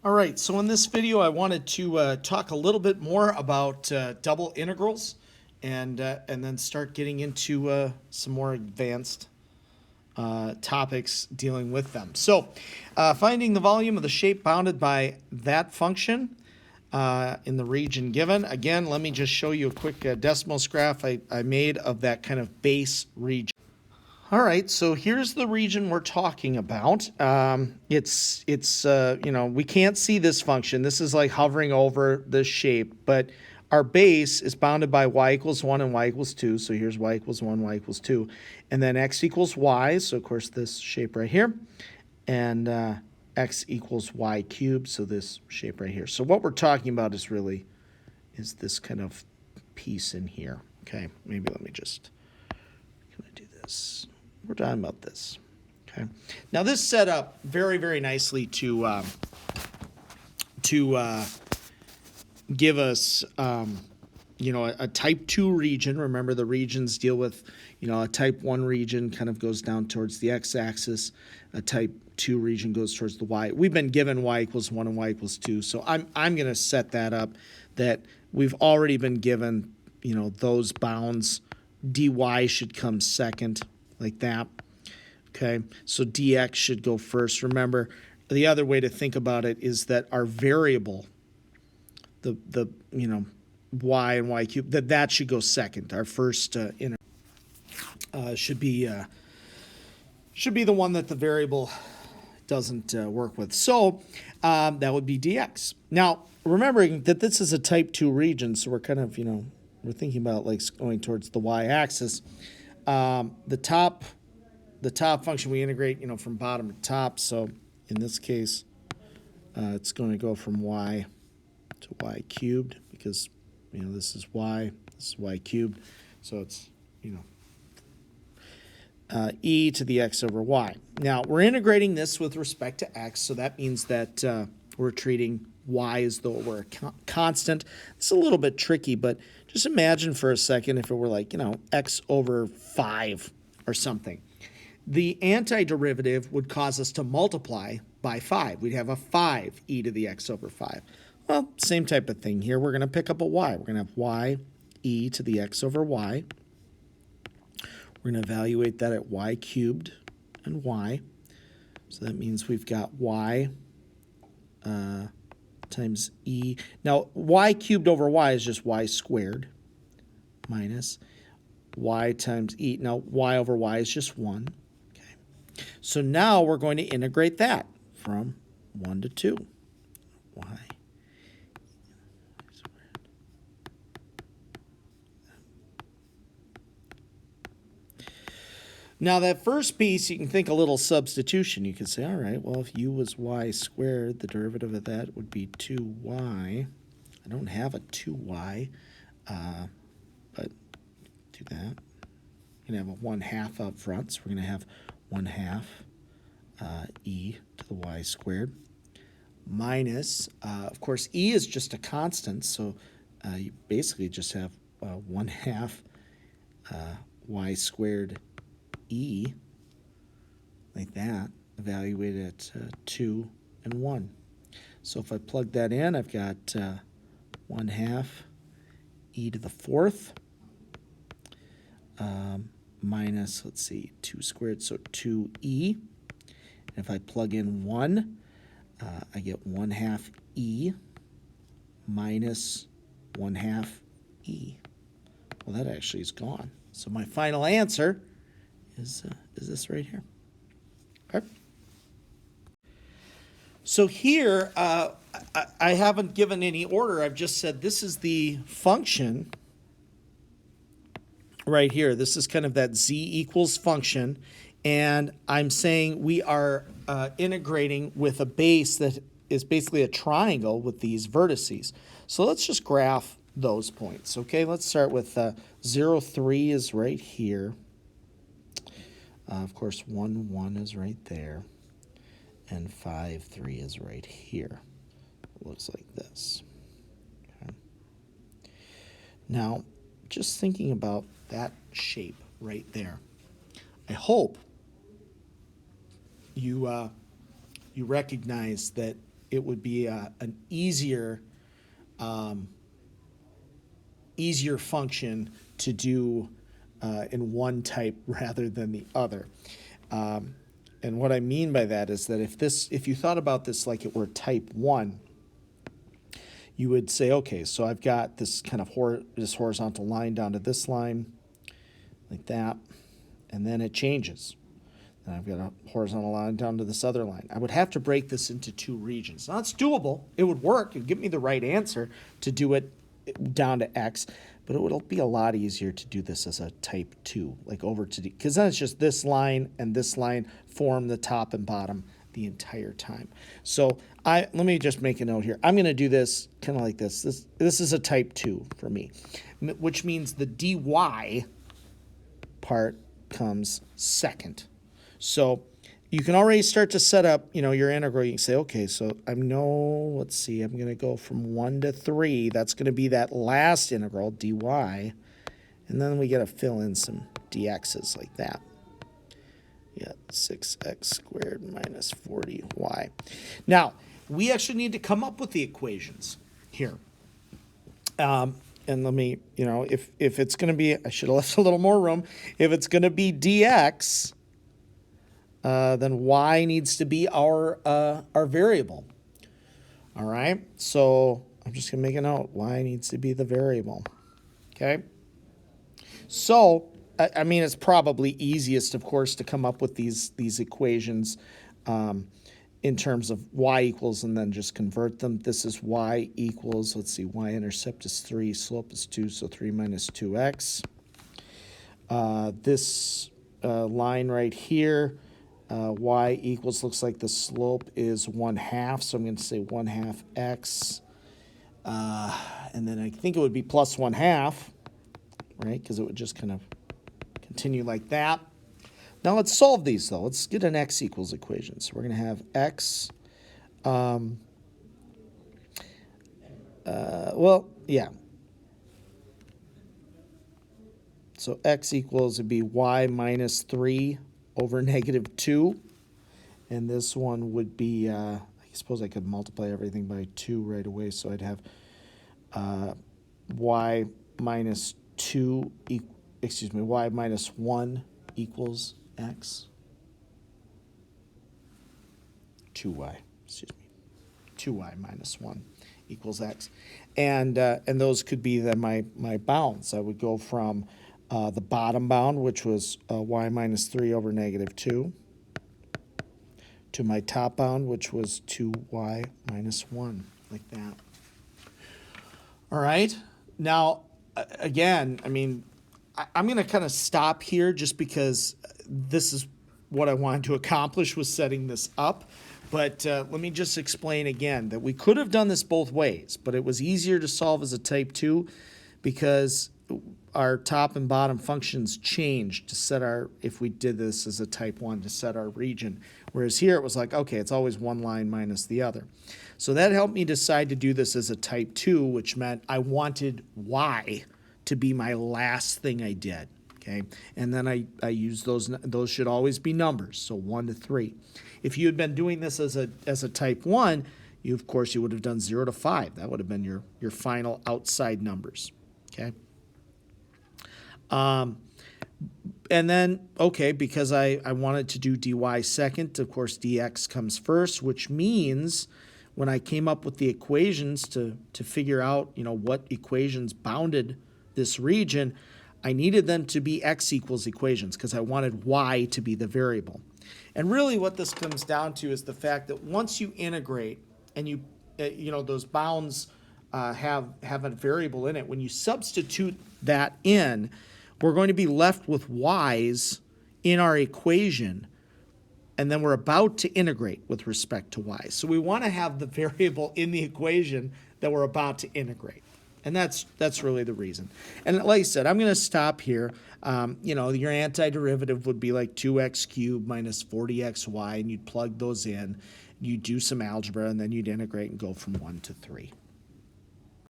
All right, so in this video I wanted to talk a little bit more about double integrals and then start getting into some more advanced topics dealing with them. So finding the volume of the shape bounded by that function in the region given. Again, let me just show you a quick Desmos graph I made of that kind of base region. All right, so here's the region we're talking about. It's you know, we can't see this function. This is like hovering over this shape, but our base is bounded by y equals 1 and y equals 2. So here's y equals 1, y equals 2. And then x equals y, so of course this shape right here. And x equals y cubed, so this shape right here. So what we're talking about is this kind of piece in here. Okay, maybe let me just kind of do this. We're talking about this. Okay. Now this set up very, very nicely to give us, you know, a type 2 region. Remember, the regions deal with, you know, a type 1 region kind of goes down towards the x-axis. A type 2 region goes towards the y. We've been given y equals 1 and y equals 2. So I'm going to set that up that we've already been given, you know, those bounds. dy should come second, like that. Okay, so dx should go first. Remember, the other way to think about it is that our variable, the you know, y and y cubed, that should go second. Our first should be the one that the variable doesn't work with. So that would be dx. Now, remembering that this is a type 2 region, so we're kind of, you know, we're thinking about like going towards the y-axis. The top function we integrate, you know, from bottom to top. So in this case, it's going to go from y to y cubed because, you know, this is y cubed. So it's, you know, e to the x over y. Now we're integrating this with respect to x, so that means that we're treating y as though it were a constant. It's a little bit tricky, but just imagine for a second if it were like, you know, x over 5 or something. The antiderivative would cause us to multiply by 5. We'd have a 5 e to the x over 5. Well, same type of thing here. We're going to pick up a y. We're going to have y e to the x over y. We're going to evaluate that at y cubed and y. So that means we've got y times e. Now, y cubed over y is just y squared minus y times e. Now, y over y is just 1. Okay. So now we're going to integrate that from 1 to 2. Y. Now, that first piece, you can think a little substitution. You could say, all right, well, if u was y squared, the derivative of that would be 2y. I don't have a 2y, but do that. We're going to have a 1/2 up front, so we're going to have 1/2 e to the y squared minus, of course, e is just a constant, so you basically just have 1/2 y squared e, like that, evaluated at 2 and 1. So if I plug that in, I've got 1/2 e to the 4th minus, let's see, 2 squared, so 2e. And if I plug in 1, I get 1/2 e minus 1/2 e. Well, that actually is gone. So my final answer is this right here. Okay. So here, I haven't given any order. I've just said this is the function right here. This is kind of that z equals function. And I'm saying we are integrating with a base that is basically a triangle with these vertices. So let's just graph those points. Okay, let's start with 0, 3 is right here. Of course, 1, 1 is right there, and 5, 3 is right here. It looks like this. Okay. Now, just thinking about that shape right there, I hope you recognize that it would be an easier function to do in one type rather than the other. And what I mean by that is that if you thought about this like it were type 1, you would say, okay, so I've got this kind of this horizontal line down to this line, like that, and then it changes. And I've got a horizontal line down to this other line. I would have to break this into 2 regions. Now, it's doable. It would work. It would give me the right answer to do it down to X, but it would be a lot easier to do this as a type 2, like over to D, because then it's just this line and this line form the top and bottom the entire time. So let me just make a note here. I'm going to do this kind of like this. This is a type 2 for me, which means the dy part comes second. So you can already start to set up, your integral. You can say, okay, so let's see, I'm going to go from 1 to 3. That's going to be that last integral, dy. And then we got to fill in some dx's like that. Yeah, 6x squared minus 40y. Now, we actually need to come up with the equations here. And let me, if it's going to be, I should have left a little more room. If it's going to be dx, then y needs to be our variable. All right, so I'm just going to make a note. Y needs to be the variable. Okay, so it's probably easiest, of course, to come up with these equations in terms of y equals and then just convert them. This is y equals, let's see, y-intercept is 3, slope is 2, so 3 minus 2x. This line right here, y equals, looks like the slope is 1/2, so I'm going to say 1/2 x. And then I think it would be plus 1/2, right, because it would just kind of continue like that. Now let's solve these, though. Let's get an x equals equation. So we're going to have x, So x equals, would be y minus 3 over negative 2. And this one would be, I suppose I could multiply everything by 2 right away. So I'd have y minus 1 equals x. 2y minus 1 equals x. And those could be then my bounds. I would go from the bottom bound, which was y minus 3 over negative 2, to my top bound, which was 2y minus 1, like that. All right. Now, again, I'm going to kind of stop here just because this is what I wanted to accomplish with setting this up. But let me just explain again that we could have done this both ways, but it was easier to solve as a type 2 because our top and bottom functions changed to set if we did this as a type 1, to set our region. Whereas here it was like, okay, it's always one line minus the other. So that helped me decide to do this as a type 2, which meant I wanted y to be my last thing I did. Okay, and then I use those should always be numbers, so 1 to 3. If you had been doing this as a type 1, of course you would have done 0 to 5. That would have been your final outside numbers. Okay. And then, okay, because I wanted to do dy second, of course dx comes first, which means when I came up with the equations to figure out, what equations bounded this region, I needed them to be x equals equations because I wanted y to be the variable. And really what this comes down to is the fact that once you integrate and those bounds have a variable in it, when you substitute that in, we're going to be left with y's in our equation, and then we're about to integrate with respect to y. So we want to have the variable in the equation that we're about to integrate. And that's really the reason. And like I said, I'm going to stop here. Your antiderivative would be like 2x cubed minus 40xy, and you'd plug those in. You'd do some algebra, and then you'd integrate and go from 1 to 3.